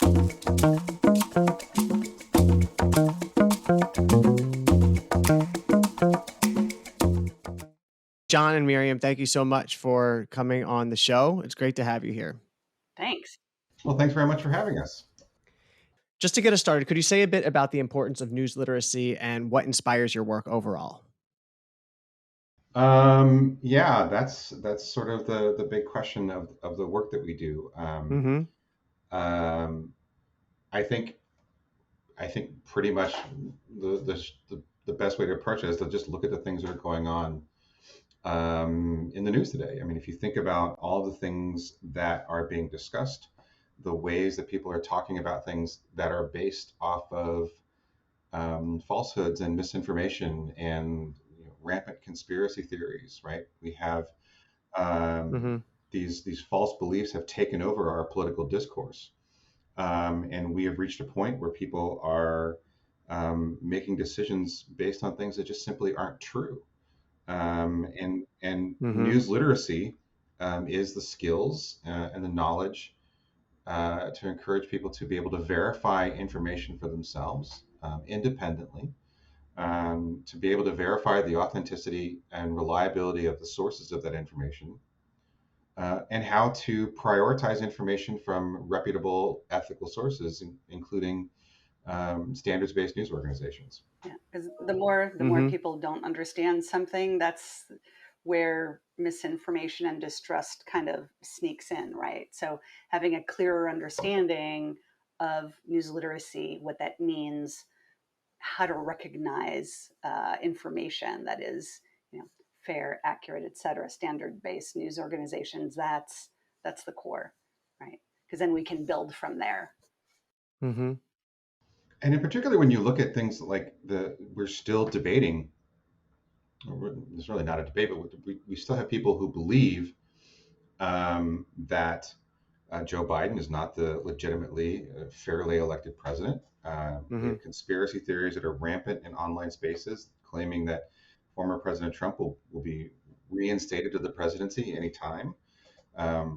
John and Miriam, thank you so much for coming on the show. It's great to have you here. Thanks. Well, thanks very much for having us. Just to get us started, could you say a bit about the importance of news literacy and what inspires your work overall? Yeah, that's sort of the big question of the work that we do. Mm-hmm. Um, I think pretty much the best way to approach it is to just look at the things that are going on in the news today. I mean, if you think about all the things that are being discussed, the ways that people are talking about things that are based off of falsehoods and misinformation and rampant conspiracy theories, right? We have Mm-hmm. these false beliefs have taken over our political discourse, and we have reached a point where people are making decisions based on things that just simply aren't true. And Mm-hmm. news literacy is the skills and the knowledge to encourage people to be able to verify information for themselves independently, to be able to verify the authenticity and reliability of the sources of that information, and how to prioritize information from reputable, ethical sources, including standards-based news organizations. Yeah, because the more people don't understand something, that's where misinformation and distrust kind of sneaks in, right? So having a clearer understanding of news literacy, what that means, how to recognize information that is, fair, accurate, et cetera, standard-based news organizations. That's the core, right? Because then we can build from there. Mm-hmm. And in particular, when you look at things like we're still debating. It's really not a debate, but we still have people who believe that Joe Biden is not the legitimately, fairly elected president. We Mm-hmm. have conspiracy theories that are rampant in online spaces, claiming that former President Trump will be reinstated to the presidency anytime.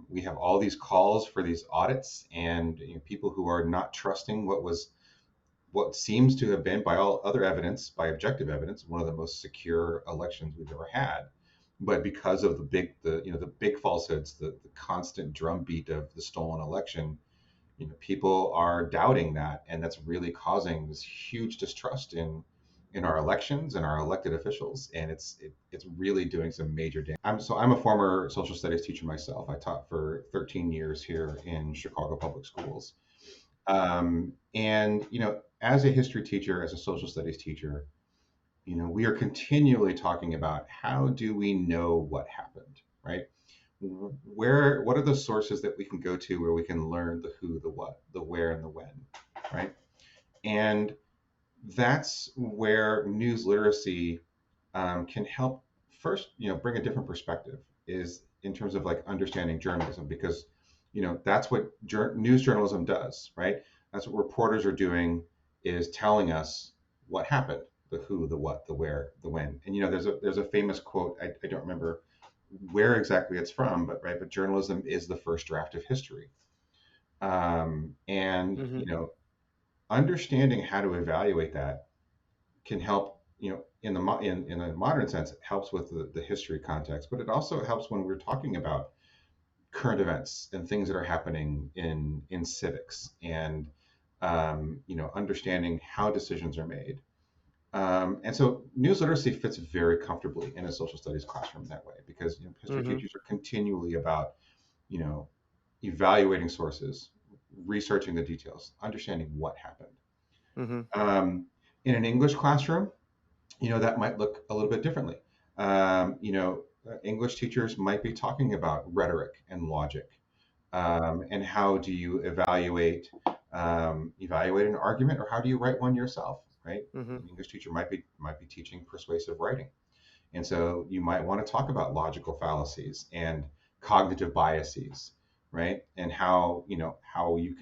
We have all these calls for these audits, and people who are not trusting what seems to have been, by all other evidence, by objective evidence, one of the most secure elections we've ever had. But because of the big falsehoods, the constant drumbeat of the stolen election, people are doubting that, and that's really causing this huge distrust in our elections and our elected officials, and it's really doing some major damage. I'm a former social studies teacher myself. I taught for 13 years here in Chicago public schools. And as a history teacher, as a social studies teacher, we are continually talking about how do we know what happened, right? What are the sources that we can go to where we can learn the who, the what, the where, and the when, right? And that's where news literacy can help first, bring a different perspective, is in terms of like understanding journalism, because that's what news journalism does, right? That's what reporters are doing, is telling us what happened, the who, the what, the where, the when. And there's a famous quote, I don't remember where exactly it's from, but right, but journalism is the first draft of history. And Mm-hmm. understanding how to evaluate that can help, in the modern sense, it helps with the history context, but it also helps when we're talking about current events and things that are happening in civics, and understanding how decisions are made. And so news literacy fits very comfortably in a social studies classroom that way, because history Mm-hmm. teachers are continually about you know evaluating sources, researching the details, understanding what happened. Mm-hmm. In an English classroom, that might look a little bit differently. English teachers might be talking about rhetoric and logic, and how do you evaluate an argument, or how do you write one yourself, right? Mm-hmm. An English teacher might be teaching persuasive writing, and so you might want to talk about logical fallacies and cognitive biases, right? And how you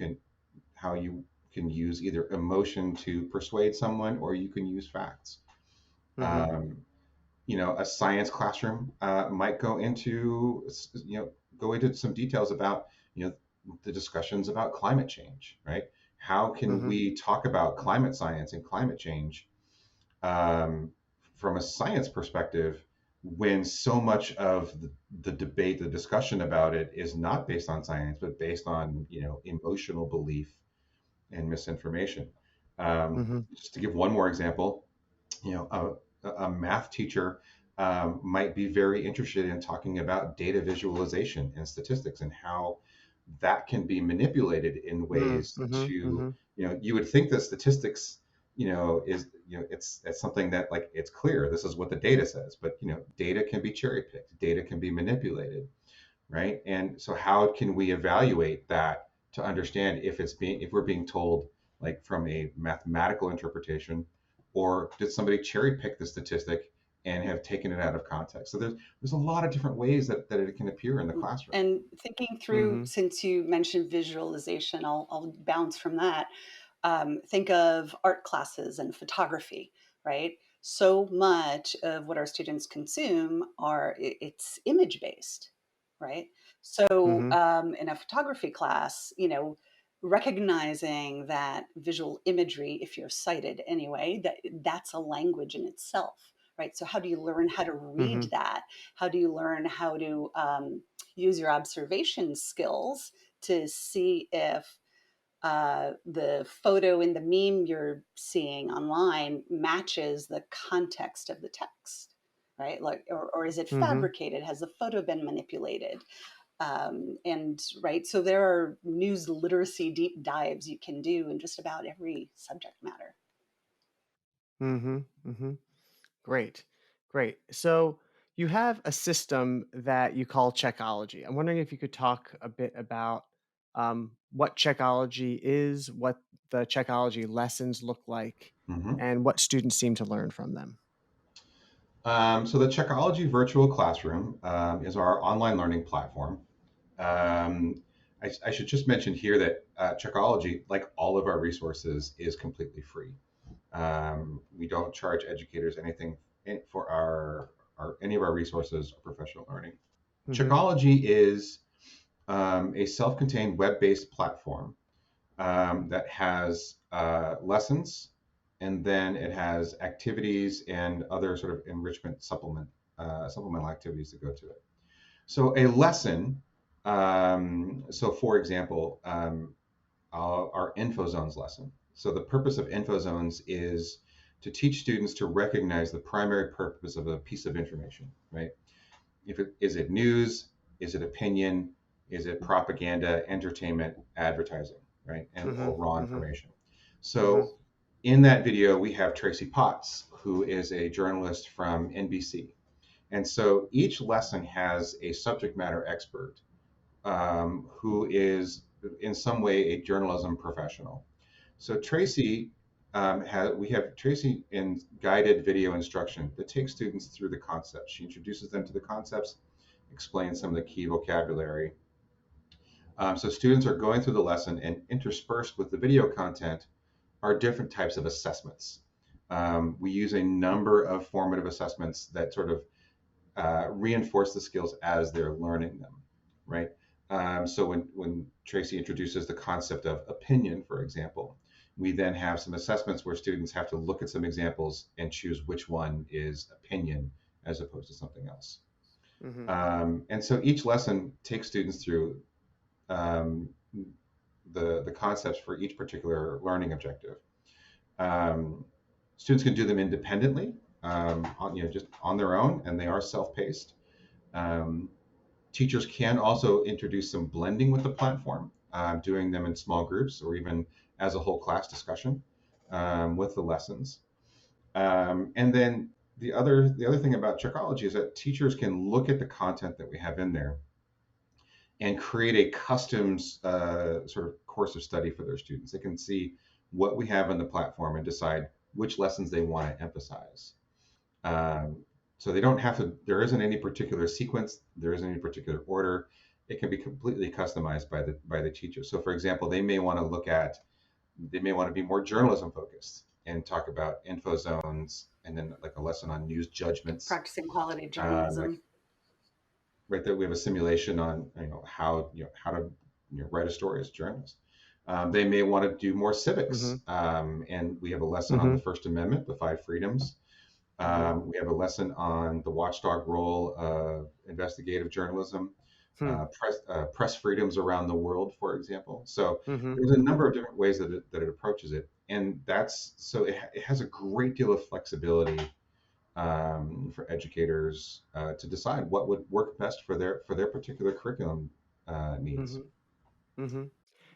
can use either emotion to persuade someone, or you can use facts. Mm-hmm. Um, a science classroom might go into some details about the discussions about climate change, right? How can Mhm. we talk about climate science and climate change um, from a science perspective when so much of the debate, the discussion about it is not based on science, but based on, emotional belief and misinformation. Mhm. Just to give one more example, a math teacher might be very interested in talking about data visualization and statistics and how that can be manipulated in Mm. ways Mhm. to, Mhm. you would think that statistics, is, it's something that, like, it's clear, this is what the data says, but, data can be cherry picked, data can be manipulated, right? And so how can we evaluate that to understand if we're being told, like, from a mathematical interpretation, or did somebody cherry pick the statistic and have taken it out of context? So there's a lot of different ways that it can appear in the classroom. And thinking through, Mhm. since you mentioned visualization, I'll bounce from that. Think of art classes and photography, right? So much of what our students consume it's image based, right? So Mhm. in a photography class, recognizing that visual imagery, if you're sighted anyway, that's a language in itself, right? So how do you learn how to read Mhm. that? How do you learn how to use your observation skills to see if the photo in the meme you're seeing online matches the context of the text, right? Like, or is it Mhm. fabricated? Has the photo been manipulated? And right, so there are news literacy deep dives you can do in just about every subject matter. Mhm. Mhm. Great. Great. So you have a system that you call Checkology. I'm wondering if you could talk a bit about what Checkology is, what the Checkology lessons look like, Mhm. and what students seem to learn from them. So the Checkology Virtual Classroom is our online learning platform. Um, I should just mention here that Checkology, like all of our resources, is completely free. We don't charge educators anything for our any of our resources or professional learning. Hmm. Checkology is a self-contained web-based platform that has lessons, and then it has activities and other sort of enrichment supplemental activities that go to it. So a lesson, so for example, our info zones lesson. So the purpose of info zones is to teach students to recognize the primary purpose of a piece of information, right? If it is it news, is it opinion, is it propaganda, entertainment, advertising, right? And Hmm. or raw Hmm. information. Hmm. So in that video, we have Tracy Potts, who is a journalist from NBC. And so each lesson has a subject matter expert who is in some way a journalism professional. So Tracy we have Tracy in guided video instruction that takes students through the concepts. She introduces them to the concepts, explains some of the key vocabulary. So students are going through the lesson, and interspersed with the video content are different types of assessments. We use a number of formative assessments that sort of reinforce the skills as they're learning them, right? So when Tracy introduces the concept of opinion, for example, we then have some assessments where students have to look at some examples and choose which one is opinion as opposed to something else. Hmm. And so each lesson takes students through um, the concepts for each particular learning objective. Um, Students can do them independently, just on their own, and they are self-paced. Um, Teachers can also introduce some blending with the platform, doing them in small groups or even as a whole class discussion with the lessons. And then the other thing about Checkology is that teachers can look at the content that we have in there and create a custom sort of course of study for their students. They can see what we have on the platform and decide which lessons they want to emphasize. Um, so they don't have to, there isn't any particular sequence, there isn't any particular order. It can be completely customized by the teacher. So for example, they may want to be more journalism focused and talk about info zones and then like a lesson on news judgments. Practicing quality Like journalism. right there, we have a simulation on how to write a story as a journalist. They may want to do more civics, Mhm. and we have a lesson on the Mhm. First Amendment, the five freedoms. Mhm. We have a lesson on the watchdog role of investigative journalism, Hmm. press freedoms around the world, for example. So Mhm. there's a Mhm. number of different ways that it approaches it, and that's so it has a great deal of flexibility for educators to decide what would work best for their particular curriculum needs. Mhm. Mhm.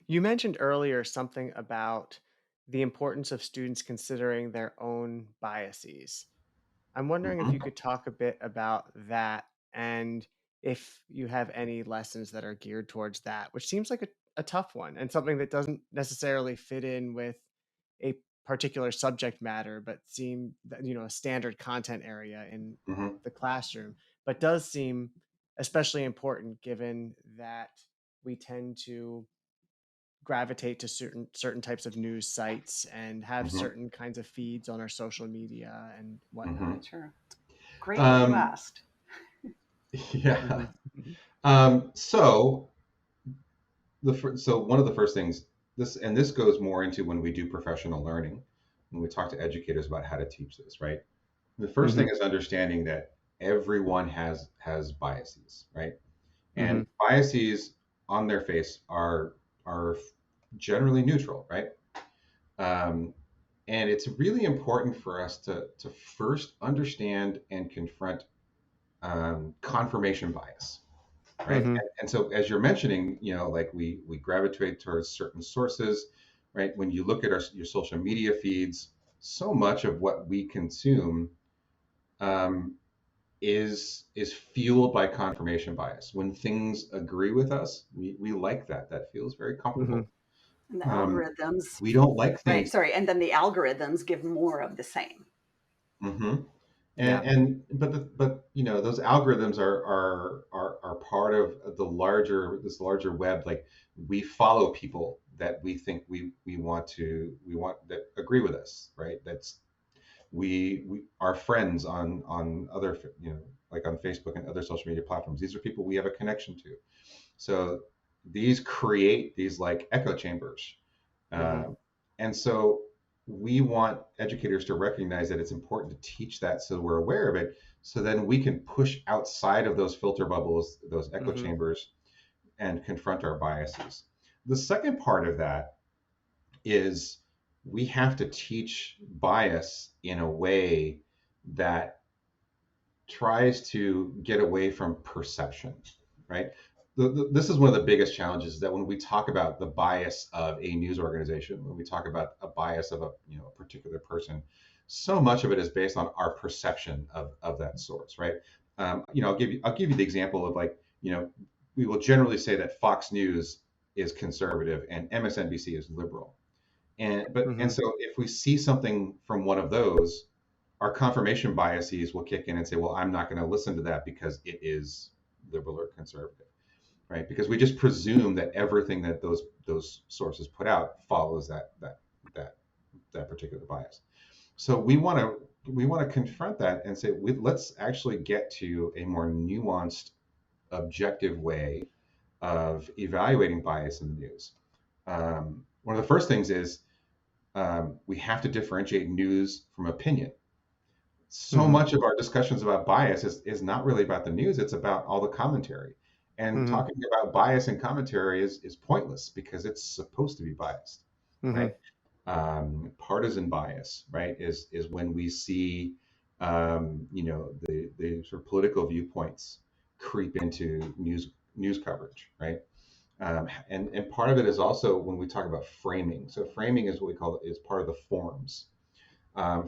You mentioned earlier something about the importance of students considering their own biases. I'm wondering if you Mhm. could talk a bit about that and if you have any lessons that are geared towards that, which seems like a tough one and something that doesn't necessarily fit in with a particular subject matter, but seem that, a standard content area in Mhm. the classroom, but does seem especially important given that we tend to gravitate to certain types of news sites and have Mhm. certain kinds of feeds on our social media and whatnot. Mhm. Sure. Great that you Um, asked. yeah. Mhm, mhm, So so one of the first things this goes more into when we do professional learning, when we talk to educators about how to teach this, right? The first thing mhm, is understanding that everyone has biases, right? And mhm, biases on their face are generally neutral, right? Um, and it's really important for us to first understand and confront confirmation bias, right? mhm, And so, as you're mentioning, like we gravitate towards certain sources, right? When you look at your social media feeds, so much of what we consume um, is fueled by confirmation bias. When things agree with us, we like that. That feels very mhm, comfortable. And the Um, algorithms, we don't like right? things. Sorry. And then the algorithms give more of the same. hmm yeah, but those algorithms are part of this larger web. Like we follow people that we think we want that agree with us, right? That's we are friends on other like on Facebook and other social media platforms. These are people we have a connection to. So these create these like echo chambers. mhm, Uh, and so we want educators to recognize that it's important to teach that so we're aware of it. So then we can push outside of those filter bubbles, those echo mhm, chambers, and confront our biases. The second part of that is we have to teach bias in a way that tries to get away from perception, right? This is one of the biggest challenges that when we talk about the bias of a news organization, when we talk about a bias of a particular person, so much of it is based on our perception of that source, right? I'll give you the example of like we will generally say that Fox News is conservative and MSNBC is liberal, and mhm, so if we see something from one of those, our confirmation biases will kick in and say, well, I'm not going to listen to that because it is liberal or conservative, right? Because we just presume that everything that those sources put out follows that that particular bias. So we want to confront that and say, let's actually get to a more nuanced, objective way of evaluating bias in the news. One of the first things is we have to differentiate news from opinion. So mhm, much of our discussions about bias is not really about the news, it's about all the commentary. And mhm, talking about bias and commentary is pointless because it's supposed to be biased, right? mhm, Partisan bias, right, is when we see the sort of political viewpoints creep into news coverage, right? And part of it is also when we talk about framing. So framing is what we call is part of the forms.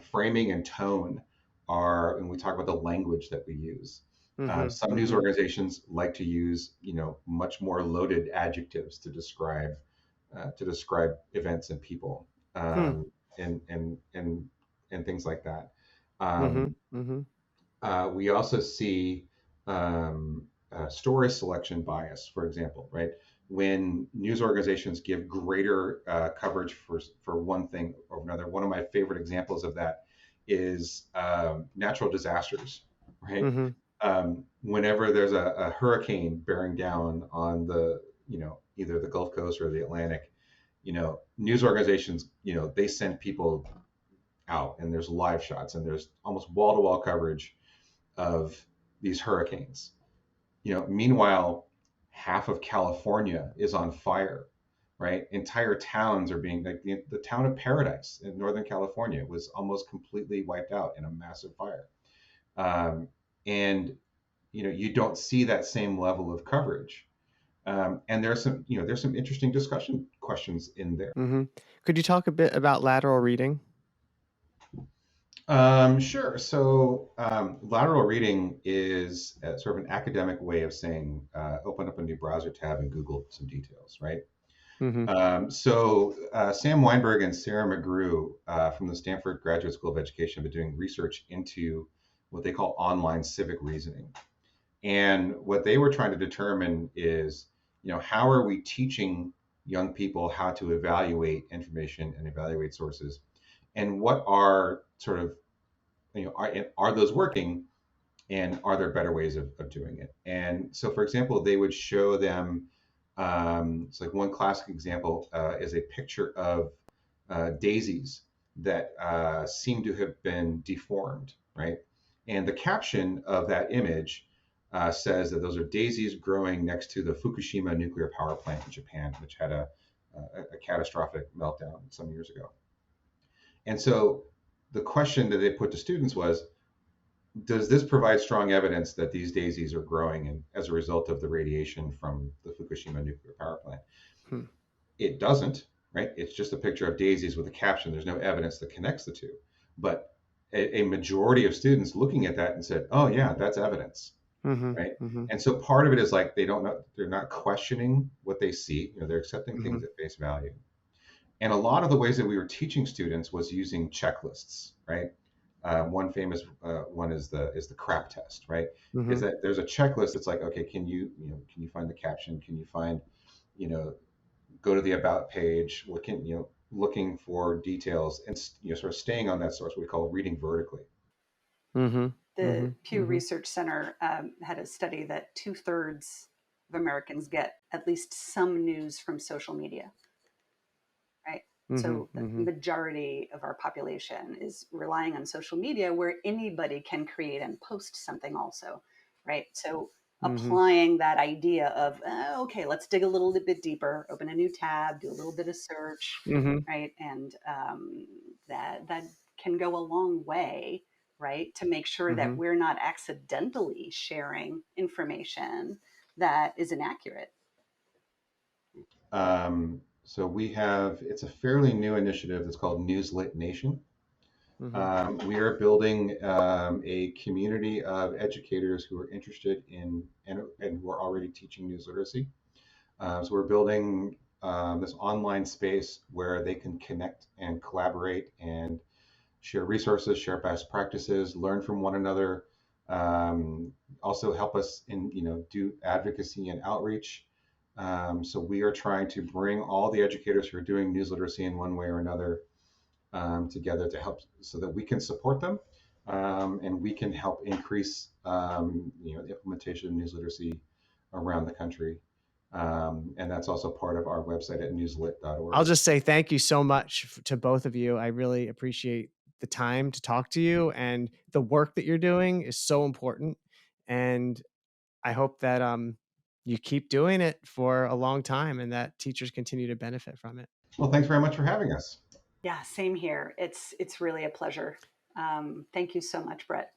Framing and tone are, and we talk about the language that we use. mhm, Some news mhm, organizations like to use, much more loaded adjectives to describe events and people, hmm, um, and and and and things like that. mhm, Um, mhm, we also see story selection bias, for example, right? When news organizations give greater coverage for one thing or another. One of my favorite examples of that is natural disasters, right? mhm, Whenever there's a hurricane bearing down on the either the Gulf Coast or the Atlantic, news organizations, they send people out, and there's live shots, and there's almost wall to wall coverage of these hurricanes. Meanwhile, half of California is on fire, right? Entire towns are being, like the town of Paradise in Northern California was almost completely wiped out in a massive fire. And you don't see that same level of coverage. And there's some interesting discussion questions in there. Mm-hmm. Could you talk a bit about lateral reading? Sure. So lateral reading is sort of an academic way of saying open up a new browser tab and Google some details, right? Mm-hmm. Sam Weinberg and Sarah McGrew from the Stanford Graduate School of Education have been doing research into what they call online civic reasoning. And what they were trying to determine is, how are we teaching young people how to evaluate information and evaluate sources? And what are sort of, are those working, and are there better ways of doing it? And so, for example, they would show them, it's like one classic example is a picture of daisies that seem to have been deformed, right? And the caption of that image says that those are daisies growing next to the Fukushima nuclear power plant in Japan, which had a catastrophic meltdown some years ago. And so the question that they put to students was, does this provide strong evidence that these daisies are growing as a result of the radiation from the Fukushima nuclear power plant? Hmm. It doesn't, right? It's just a picture of daisies with a caption. There's no evidence that connects the two. But a majority of students looking at that and said, oh, yeah, that's evidence, Mm-hmm. right? Mm-hmm. And so part of it is like they don't know, they're not questioning what they see, they're accepting Mm-hmm. things at face value. And a lot of the ways that we were teaching students was using checklists, right? One famous one is the crap test, right? Mm-hmm. Is that there's a checklist that's like, okay, can you find the caption? Can you find, go to the about page? What can looking for details, and sort of staying on that source, what we call reading vertically. Mm-hmm. The Pew Mm-hmm. Research Center had a study that 2/3 of Americans get at least some news from social media, right? Mm-hmm. So the Mm-hmm. majority of our population is relying on social media, where anybody can create and post something also, right? So Mm-hmm. applying that idea of, okay, let's dig a little bit deeper, open a new tab, do a little bit of search, Mm-hmm. right? And that can go a long way, right? To make sure that Mm-hmm. we're not accidentally sharing information that is inaccurate. So it's a fairly new initiative that's called Newslit Nation. Mm-hmm. We are building a community of educators who are interested in and who are already teaching news literacy. So we're building this online space where they can connect and collaborate and share resources, share best practices, learn from one another. Also help us in do advocacy and outreach. So we are trying to bring all the educators who are doing news literacy in one way or another together to help, so that we can support them, and we can help increase the implementation of news literacy around the country. And that's also part of our website at newslit.org. I'll just say thank you so much to both of you. I really appreciate the time to talk to you, and the work that you're doing is so important. And I hope that you keep doing it for a long time, and that teachers continue to benefit from it. Well, thanks very much for having us. Yeah, same here. It's really a pleasure. Thank you so much, Brett.